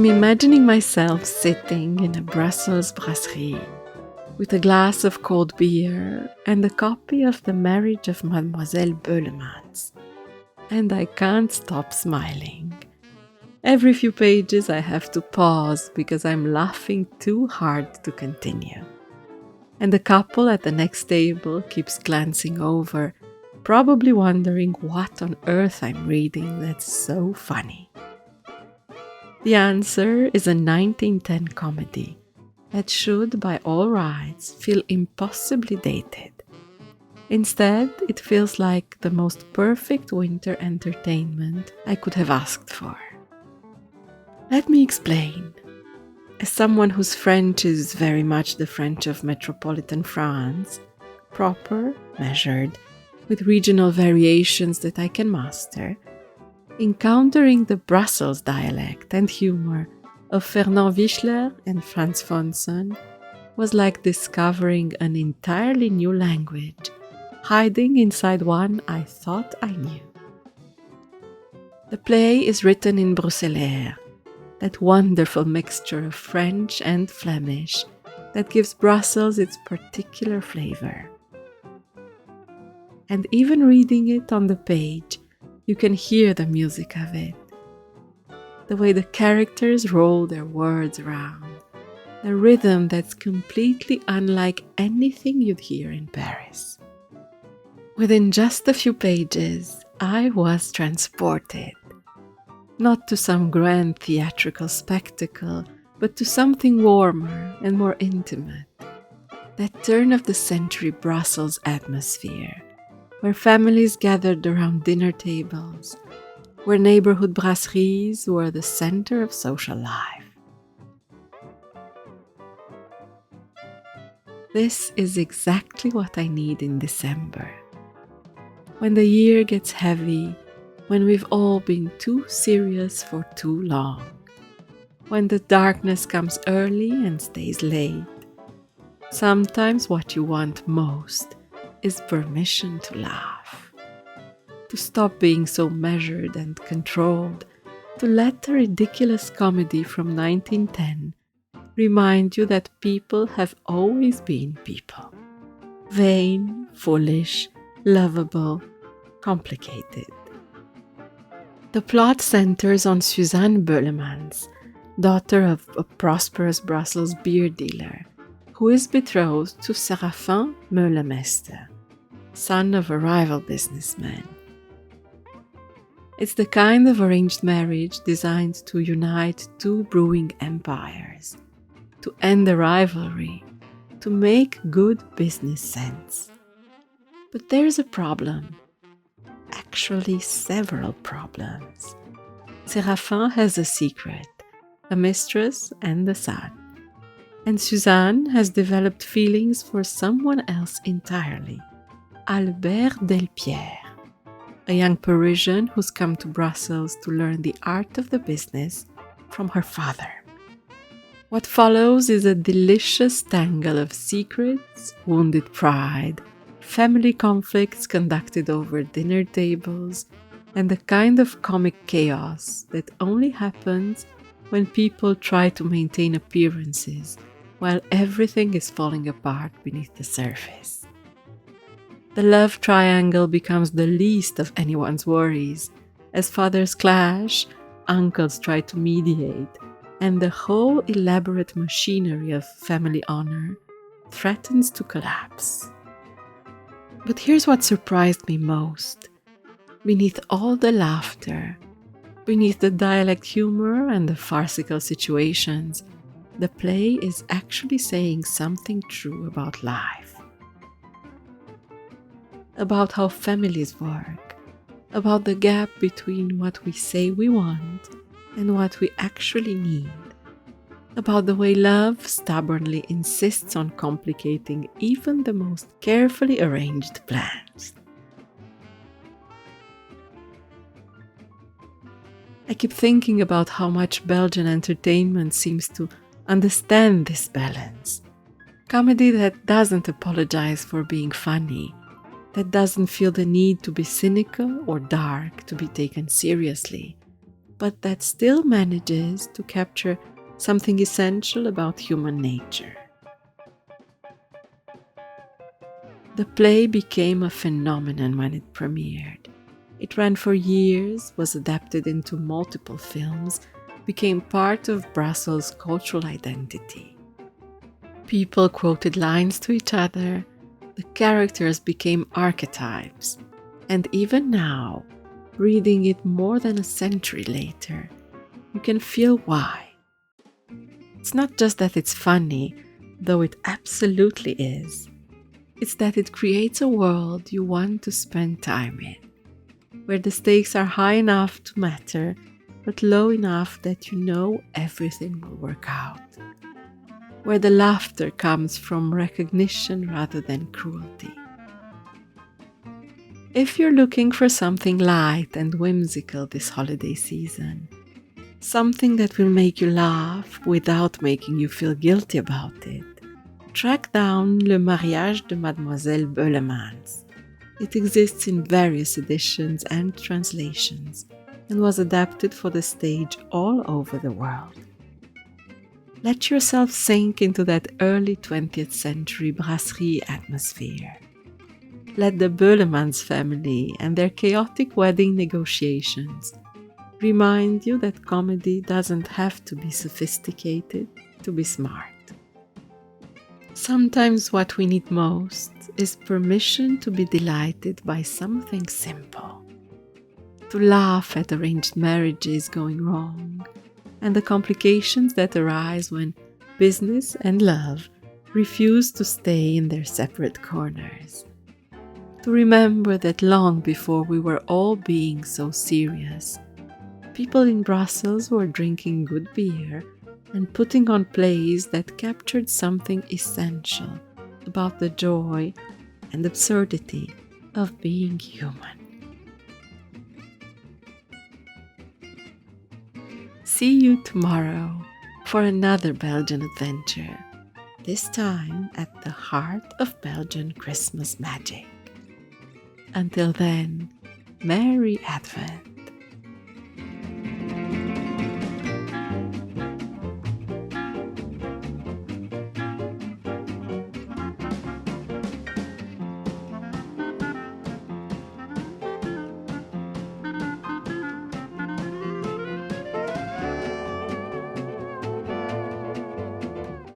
I'm imagining myself sitting in a Brussels brasserie with a glass of cold beer and a copy of the Mariage of Mademoiselle Beulemans. And I can't stop smiling. Every few pages I have to pause because I'm laughing too hard to continue. And the couple at the next table keeps glancing over, probably wondering what on earth I'm reading that's so funny. The answer is a 1910 comedy that should, by all rights, feel impossibly dated. Instead, it feels like the most perfect winter entertainment I could have asked for. Let me explain. As someone whose French is very much the French of metropolitan France, proper, measured, with regional variations that I can master, encountering the Brussels dialect and humor of Fernand Wicheler and Frantz Fonson was like discovering an entirely new language, hiding inside one I thought I knew. The play is written in bruseleir, that wonderful mixture of French and Flemish that gives Brussels its particular flavor. And even reading it on the page, you can hear the music of it. The way the characters roll their words around, the rhythm that's completely unlike anything you'd hear in Paris. Within just a few pages, I was transported. Not to some grand theatrical spectacle, but to something warmer and more intimate. That turn-of-the-century Brussels atmosphere, where families gathered around dinner tables, where neighborhood brasseries were the center of social life. This is exactly what I need in December. When the year gets heavy, when we've all been too serious for too long, when the darkness comes early and stays late, sometimes what you want most is permission to laugh, to stop being so measured and controlled, to let the ridiculous comedy from 1910 remind you that people have always been people. Vain, foolish, lovable, complicated. The plot centers on Suzanne Beulemans, daughter of a prosperous Brussels beer dealer, who is betrothed to Séraphin Mlle, son of a rival businessman. It's the kind of arranged marriage designed to unite two brewing empires, to end the rivalry, to make good business sense. But there's a problem. Actually, several problems. Séraphin has a secret, a mistress and a son. And Suzanne has developed feelings for someone else entirely, Albert Delpierre, a young Parisian who's come to Brussels to learn the art of the business from her father. What follows is a delicious tangle of secrets, wounded pride, family conflicts conducted over dinner tables, and the kind of comic chaos that only happens when people try to maintain appearances while everything is falling apart beneath the surface. The love triangle becomes the least of anyone's worries, as fathers clash, uncles try to mediate, and the whole elaborate machinery of family honor threatens to collapse. But here's what surprised me most. Beneath all the laughter, beneath the dialect humor and the farcical situations, the play is actually saying something true about life. About how families work, about the gap between what we say we want and what we actually need, about the way love stubbornly insists on complicating even the most carefully arranged plans. I keep thinking about how much Belgian entertainment seems to understand this balance. Comedy that doesn't apologize for being funny, that doesn't feel the need to be cynical or dark to be taken seriously, but that still manages to capture something essential about human nature. The play became a phenomenon when it premiered. It ran for years, was adapted into multiple films, became part of Brussels' cultural identity. People quoted lines to each other, the characters became archetypes, and even now, reading it more than a century later, you can feel why. It's not just that it's funny, though it absolutely is. It's that it creates a world you want to spend time in, where the stakes are high enough to matter, but low enough that you know everything will work out, where the laughter comes from recognition rather than cruelty. If you're looking for something light and whimsical this holiday season, something that will make you laugh without making you feel guilty about it, track down Le Mariage de Mademoiselle Beulemans. It exists in various editions and translations and was adapted for the stage all over the world. Let yourself sink into that early 20th century brasserie atmosphere. Let the Beulemans family and their chaotic wedding negotiations remind you that comedy doesn't have to be sophisticated to be smart. Sometimes what we need most is permission to be delighted by something simple, to laugh at arranged marriages going wrong and the complications that arise when business and love refuse to stay in their separate corners. To remember that long before we were all being so serious, people in Brussels were drinking good beer and putting on plays that captured something essential about the joy and absurdity of being human. See you tomorrow for another Belgian adventure, this time at the heart of Belgian Christmas magic. Until then, Merry Advent!